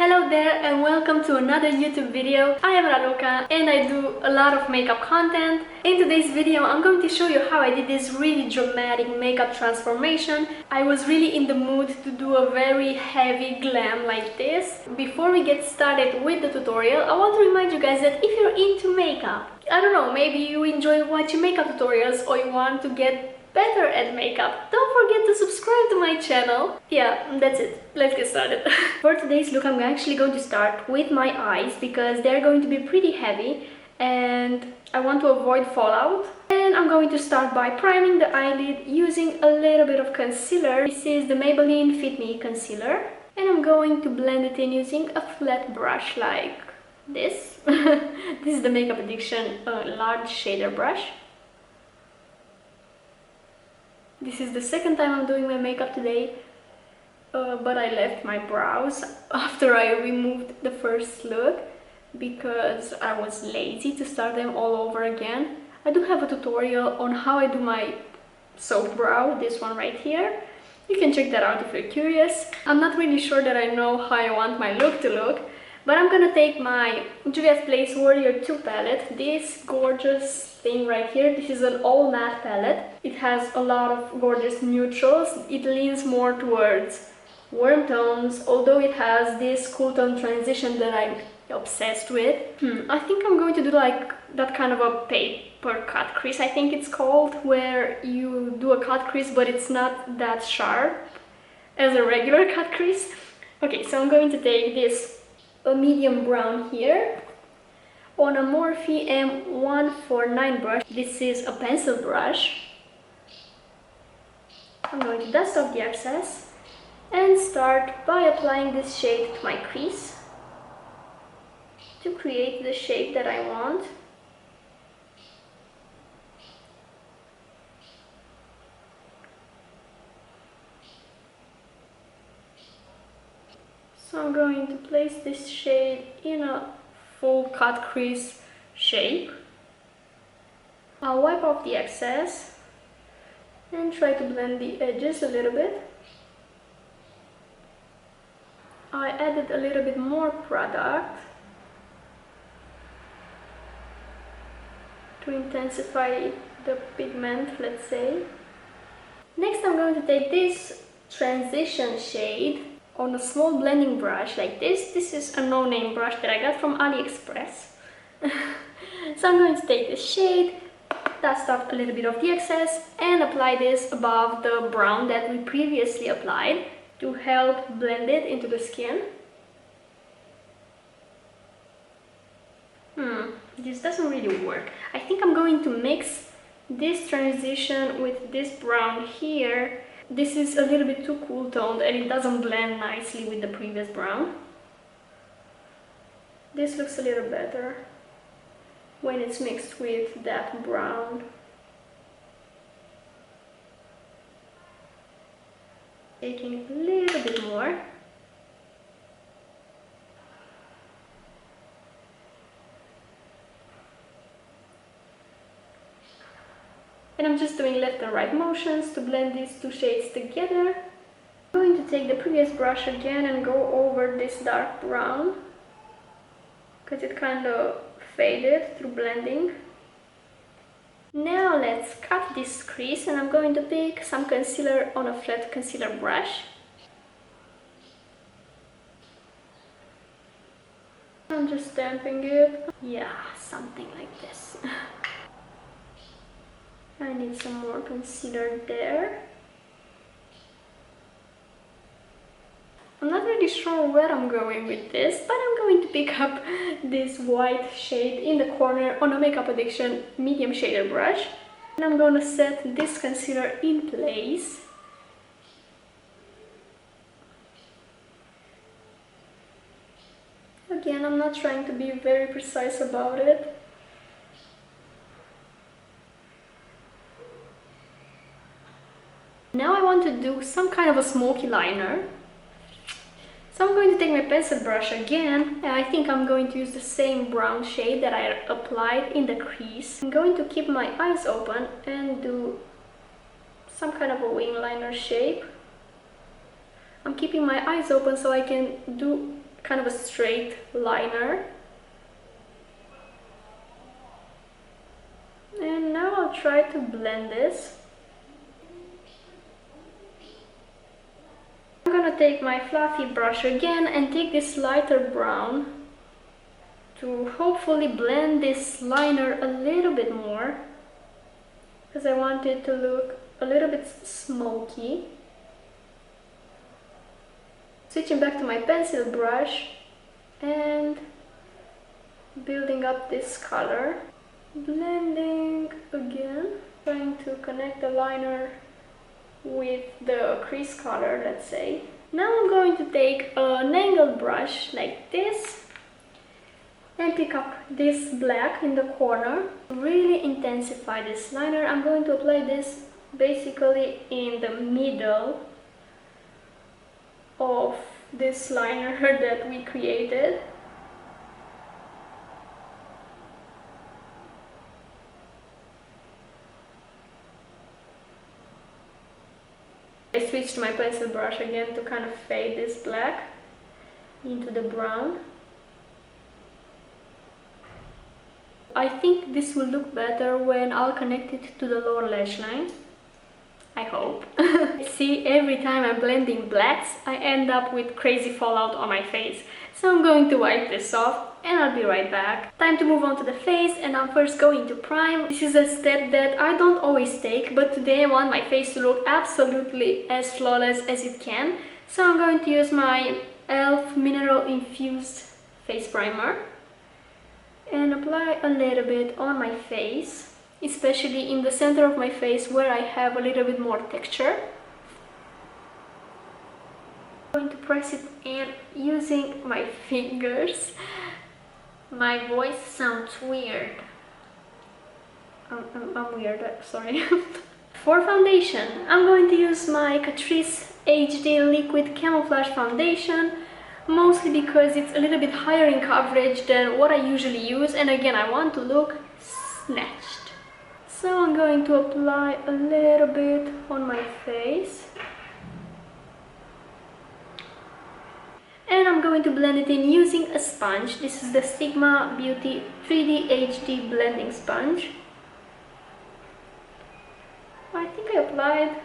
Hello there and welcome to another YouTube video. I am Raluca and I do a lot of makeup content. In today's video I'm going to show you how I did this really dramatic makeup transformation. I was really in the mood to do a very heavy glam like this. Before we get started with the tutorial, I want to remind you guys that if you're into makeup, I don't know, maybe you enjoy watching makeup tutorials or you want to get better at makeup, don't forget to subscribe to my channel. Yeah, that's it. Let's get started. For today's look, I'm actually going to start with my eyes because they're going to be pretty heavy and I want to avoid fallout. And I'm going to start by priming the eyelid using a little bit of concealer. This is the Maybelline Fit Me concealer. And I'm going to blend it in using a flat brush like this. This is the Makeup Addiction large shader brush. This is the second time I'm doing my makeup today, but I left my brows after I removed the first look because I was lazy to start them all over again. I do have a tutorial on how I do my soap brow, this one right here. You can check that out if you're curious. I'm not really sure that I know how I want my look to look, but I'm gonna take my Juvia's Place Warrior 2 palette, this gorgeous thing right here. This is an all matte palette. It has a lot of gorgeous neutrals. It leans more towards warm tones, although it has this cool tone transition that I'm obsessed with. I think I'm going to do like that kind of a paper cut crease, I think it's called, where you do a cut crease but it's not that sharp as a regular cut crease. Okay, so I'm going to take this a medium brown here on a Morphe M149 brush. This is a pencil brush. I'm going to dust off the excess and start by applying this shade to my crease to create the shape that I want. So I'm going to place this shade in a full cut crease shape. I'll wipe off the excess and try to blend the edges a little bit. I added a little bit more product to intensify the pigment, let's say. Next I'm going to take this transition shade on a small blending brush like this. This is a no-name brush that I got from AliExpress. So I'm going to take this shade, dust off a little bit of the excess and apply this above the brown that we previously applied to help blend it into the skin. This doesn't really work. I think I'm going to mix this transition with this brown here. This is a little bit too cool toned and it doesn't blend nicely with the previous brown. This looks a little better when it's mixed with that brown. Taking a little bit more. And I'm just doing left and right motions to blend these two shades together. I'm going to take the previous brush again and go over this dark brown because it kind of faded through blending. Now let's cut this crease and I'm going to pick some concealer on a flat concealer brush. I'm just stamping it. Yeah, something like this. I need some more concealer there. I'm not really sure where I'm going with this, but I'm going to pick up this white shade in the corner on a Makeup Addiction medium shader brush. And I'm going to set this concealer in place. Again, I'm not trying to be very precise about it. Now I want to do some kind of a smoky liner. So I'm going to take my pencil brush again, and I think I'm going to use the same brown shade that I applied in the crease. I'm going to keep my eyes open and do some kind of a wing liner shape. I'm keeping my eyes open so I can do kind of a straight liner. And now I'll try to blend this. I'm gonna take my fluffy brush again and take this lighter brown to hopefully blend this liner a little bit more, because I want it to look a little bit smoky. Switching back to my pencil brush and building up this color. Blending again, trying to connect the liner with the crease color, let's say. Now I'm going to take an angled brush like this and pick up this black in the corner. Really intensify this liner. I'm going to apply this basically in the middle of this liner that we created. I switched my pencil brush again to kind of fade this black into the brown. I think this will look better when I'll connect it to the lower lash line. I hope. See, every time I'm blending blacks, I end up with crazy fallout on my face. So I'm going to wipe this off and I'll be right back. Time to move on to the face, and I'm first going to prime. This is a step that I don't always take, but today I want my face to look absolutely as flawless as it can. So I'm going to use my e.l.f. Mineral Infused Face Primer and apply a little bit on my face, especially in the center of my face where I have a little bit more texture. I'm going to press it in using my fingers. My voice sounds weird. I'm weird, sorry. For foundation, I'm going to use my Catrice HD Liquid Camouflage Foundation, mostly because it's a little bit higher in coverage than what I usually use, and again, I want to look snatched. So I'm going to apply a little bit on my face. And I'm going to blend it in using a sponge. This is the Stigma Beauty 3D HD Blending Sponge. I think I applied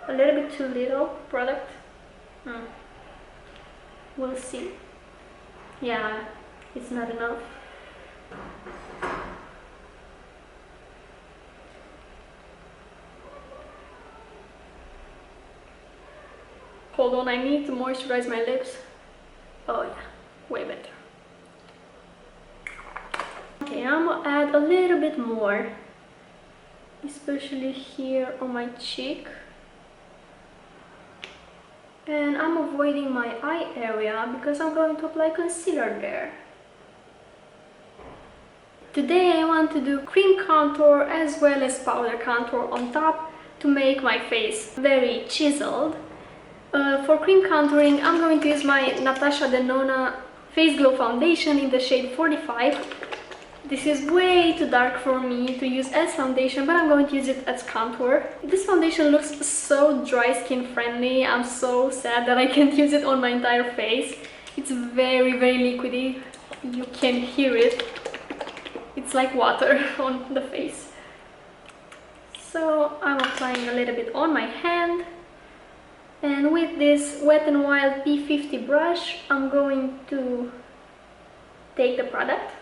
a little bit too little product. We'll see. Yeah, it's not enough. Hold on, I need to moisturize my lips. Oh yeah, way better. Okay, I'm gonna add a little bit more, especially here on my cheek. And I'm avoiding my eye area because I'm going to apply concealer there. Today I want to do cream contour as well as powder contour on top to make my face very chiseled. For cream contouring, I'm going to use my Natasha Denona Face Glow Foundation in the shade 45. This is way too dark for me to use as foundation, but I'm going to use it as contour. This foundation looks so dry skin friendly. I'm so sad that I can't use it on my entire face. It's very liquidy. You can hear it. It's like water on the face. So I'm applying a little bit on my hand. And with this Wet n Wild P50 brush, I'm going to take the product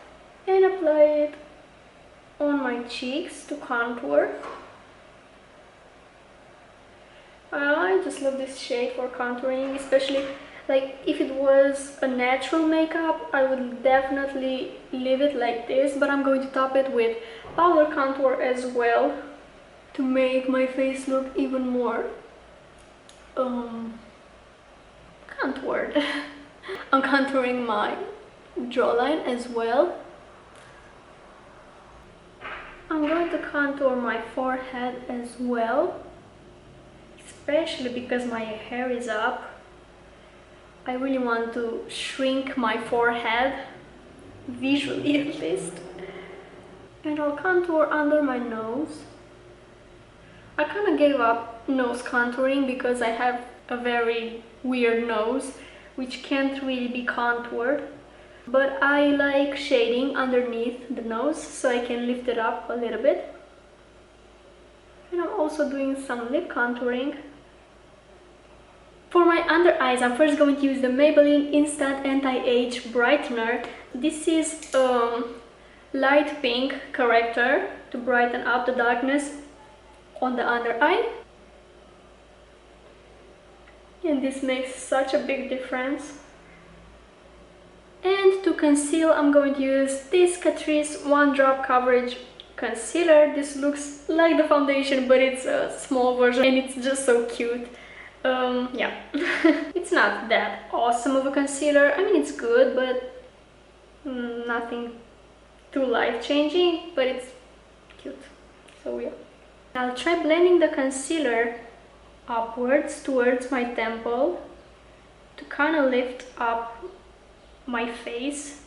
and apply it on my cheeks to contour. I just love this shade for contouring, especially like if it was a natural makeup, I would definitely leave it like this, but I'm going to top it with powder contour as well to make my face look even more contoured. I'm contouring my jawline as well. I'm going to contour my forehead as well, especially because my hair is up. I really want to shrink my forehead, visually at least. And I'll contour under my nose. I kind of gave up nose contouring because I have a very weird nose, which can't really be contoured. But I like shading underneath the nose, so I can lift it up a little bit. And I'm also doing some lip contouring. For my under eyes, I'm first going to use the Maybelline Instant Anti-Age Brightener. This is light pink corrector to brighten up the darkness on the under eye. And this makes such a big difference. And to conceal, I'm going to use this Catrice One Drop Coverage Concealer. This looks like the foundation, but it's a small version and it's just so cute. Yeah, it's not that awesome of a concealer. I mean, it's good, but nothing too life-changing, but it's cute. So yeah. I'll try blending the concealer upwards towards my temple to kind of lift up my face.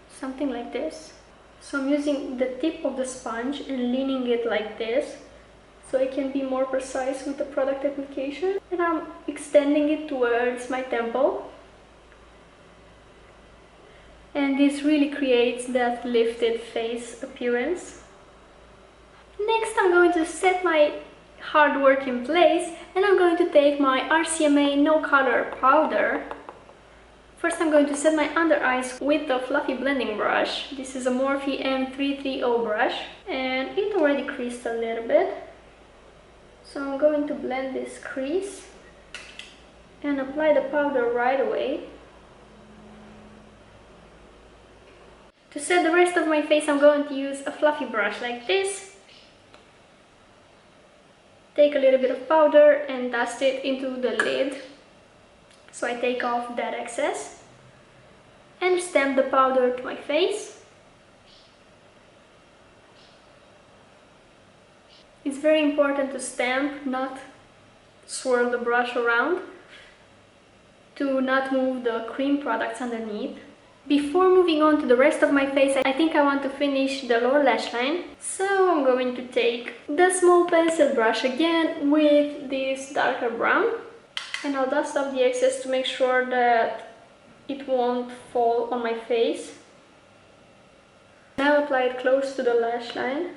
Something like this. So I'm using the tip of the sponge and leaning it like this, so I can be more precise with the product application. And I'm extending it towards my temple. And this really creates that lifted face appearance. Next, I'm going to set my hard work in place, and I'm going to take my RCMA No Color Powder. First, I'm going to set my under eyes with the fluffy blending brush. This is a Morphe M330 brush, and it already creased a little bit. So I'm going to blend this crease and apply the powder right away. To set the rest of my face, I'm going to use a fluffy brush like this. Take a little bit of powder and dust it into the lid. So I take off that excess and stamp the powder to my face. It's very important to stamp, not swirl the brush around, to not move the cream products underneath. Before moving on to the rest of my face, I think I want to finish the lower lash line. So I'm going to take the small pencil brush again with this darker brown. And I'll dust off the excess to make sure that it won't fall on my face. Now apply it close to the lash line.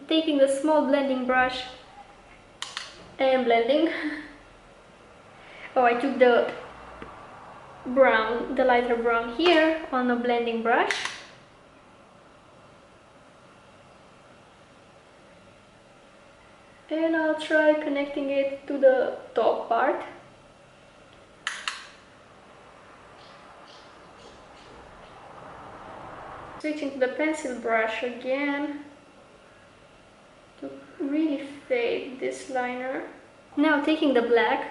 Taking the small blending brush and blending. Oh, I took the brown, the lighter brown here on the blending brush. And I'll try connecting it to the top part. Switching to the pencil brush again to really fade this liner. Now taking the black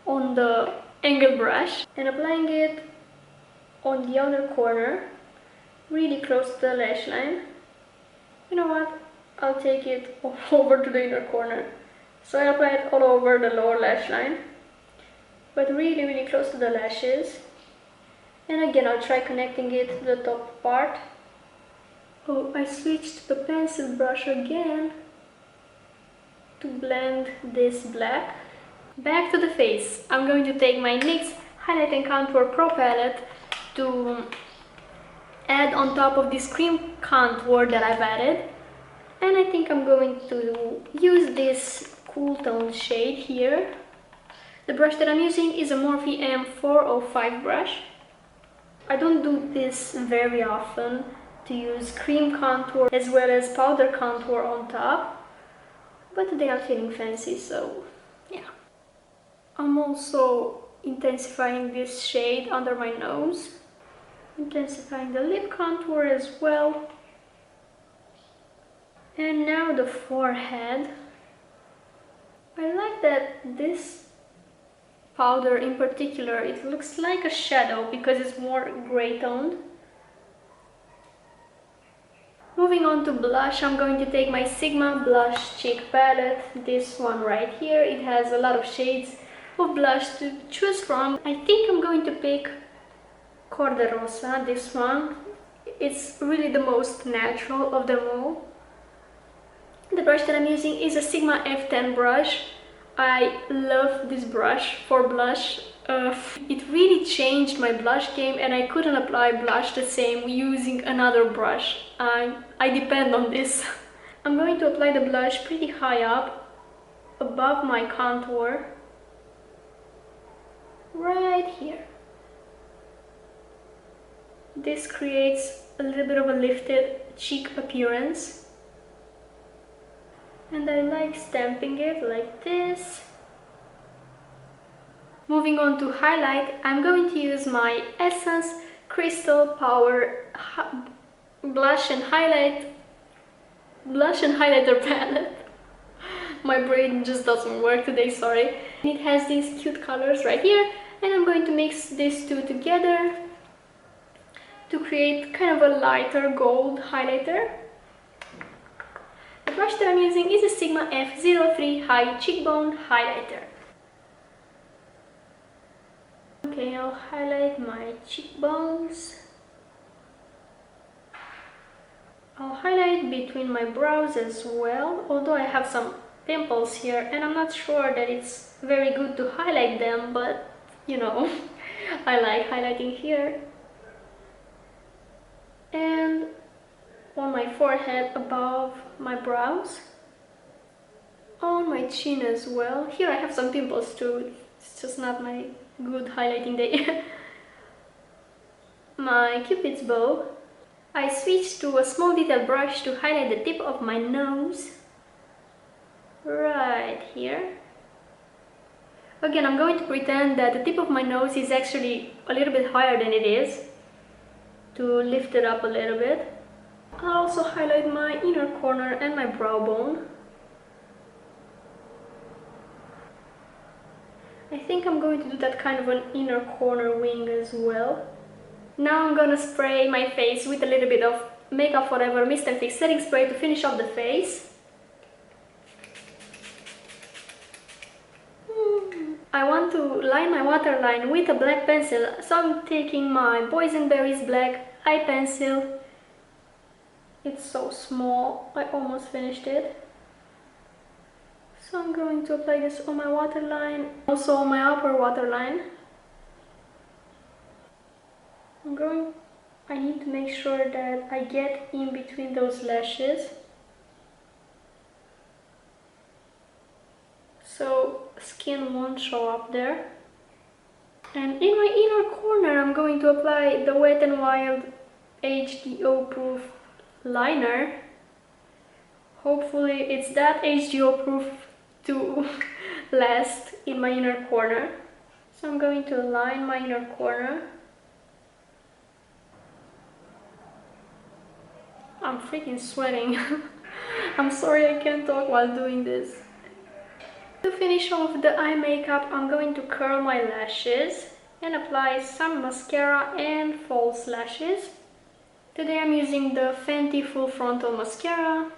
on the angle brush and applying it on the outer corner, really close to the lash line. You know what? I'll take it all over to the inner corner. So I apply it all over the lower lash line, but really close to the lashes. And again, I'll try connecting it to the top part. Oh, I switched the pencil brush again to blend this black. Back to the face. I'm going to take my NYX Highlight and Contour Pro Palette to add on top of this cream contour that I've added. And I think I'm going to use this cool tone shade here. The brush that I'm using is a Morphe M405 brush. I don't do this very often, to use cream contour as well as powder contour on top. But today I'm feeling fancy, so yeah. I'm also intensifying this shade under my nose, intensifying the lip contour as well. And now the forehead. I like that this powder in particular, it looks like a shadow because it's more gray toned. Moving on to blush, I'm going to take my Sigma Blush Cheek Palette, this one right here. It has a lot of shades of blush to choose from. I think I'm going to pick Corde Rosa, this one. It's really the most natural of them all. The brush that I'm using is a Sigma F10 brush. I love this brush for blush. It really changed my blush game, and I couldn't apply blush the same using another brush. I depend on this. I'm going to apply the blush pretty high up, above my contour, right here. This creates a little bit of a lifted cheek appearance. And I like stamping it like this. Moving on to highlight, I'm going to use my Essence Crystal Power Blush and Highlighter palette. My brain just doesn't work today, sorry. It has these cute colors right here, and I'm going to mix these two together to create kind of a lighter gold highlighter. The brush that I'm using is a Sigma F03 High Cheekbone Highlighter. Okay, I'll highlight my cheekbones. I'll highlight between my brows as well, although I have some pimples here and I'm not sure that it's very good to highlight them, but you know, I like highlighting here. And on my forehead above my brows, on my chin as well. Here I have some pimples too, it's just not my good highlighting day. My cupid's bow. I switched to a small detail brush to highlight the tip of my nose, right here. Again, I'm going to pretend that the tip of my nose is actually a little bit higher than it is, to lift it up a little bit. I'll also highlight my inner corner and my brow bone. I think I'm going to do that kind of an inner corner wing as well. Now I'm gonna spray my face with a little bit of Makeup Forever Mist and Fix setting spray to finish off the face. I want to line my waterline with a black pencil, so I'm taking my Boysenberry's black eye pencil. It's so small, I almost finished it. So I'm going to apply this on my waterline, also on my upper waterline. I need to make sure that I get in between those lashes, so skin won't show up there. And in my inner corner I'm going to apply the Wet n Wild HDO proof liner. Hopefully it's that HDO proof to last in my inner corner. So I'm going to line my inner corner. I'm freaking sweating. I'm sorry I can't talk while doing this. To finish off the eye makeup, I'm going to curl my lashes and apply some mascara and false lashes. Today I'm using the Fenty Full Frontal Mascara.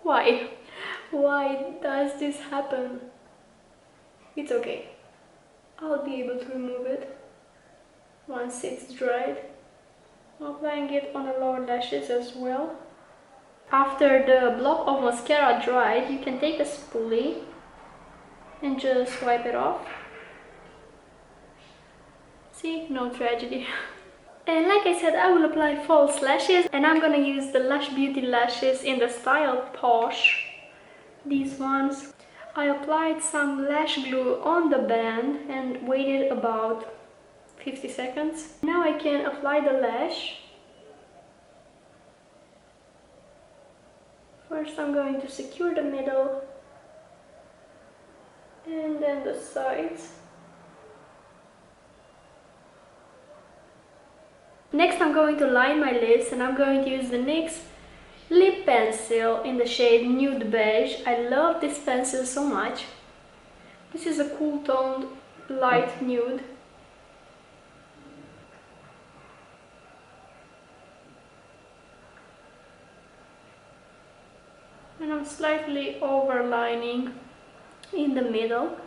Why? Why does this happen? It's okay. I'll be able to remove it once it's dried. I'm applying it on the lower lashes as well. After the block of mascara dried, you can take a spoolie and just wipe it off. See, no tragedy. And like I said, I will apply false lashes, and I'm gonna use the Lush Beauty lashes in the style Posh. These ones. I applied some lash glue on the band and waited about 50 seconds. Now I can apply the lash. First I'm going to secure the middle and then the sides. Next I'm going to line my lips, and I'm going to use the NYX Lip Pencil in the shade Nude Beige. I love this pencil so much. This is a cool toned light nude. And I'm slightly overlining in the middle.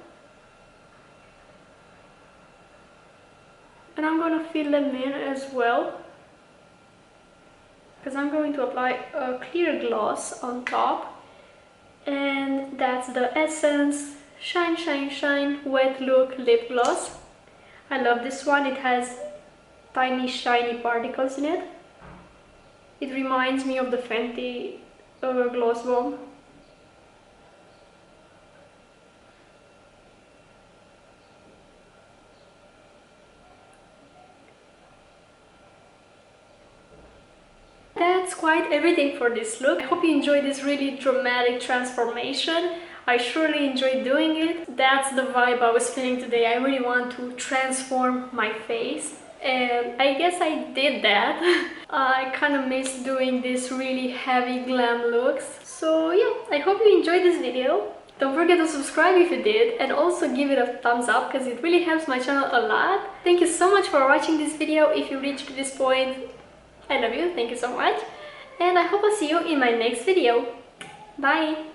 And I'm gonna fill them in as well. because I'm going to apply a clear gloss on top, and that's the Essence Shine Shine Shine Wet Look Lip Gloss. I love this one, it has tiny shiny particles in it. It reminds me of the Fenty Gloss Bomb. That's quite everything for this look. I hope you enjoyed this really dramatic transformation. I surely enjoyed doing it. That's the vibe I was feeling today. I really want to transform my face, and I guess I did that. I kind of miss doing these really heavy glam looks. So yeah, I hope you enjoyed this video. Don't forget to subscribe if you did, and also give it a thumbs up because it really helps my channel a lot. Thank you so much for watching this video. If you reached this point, I love you, thank you so much, and I hope I'll see you in my next video. Bye!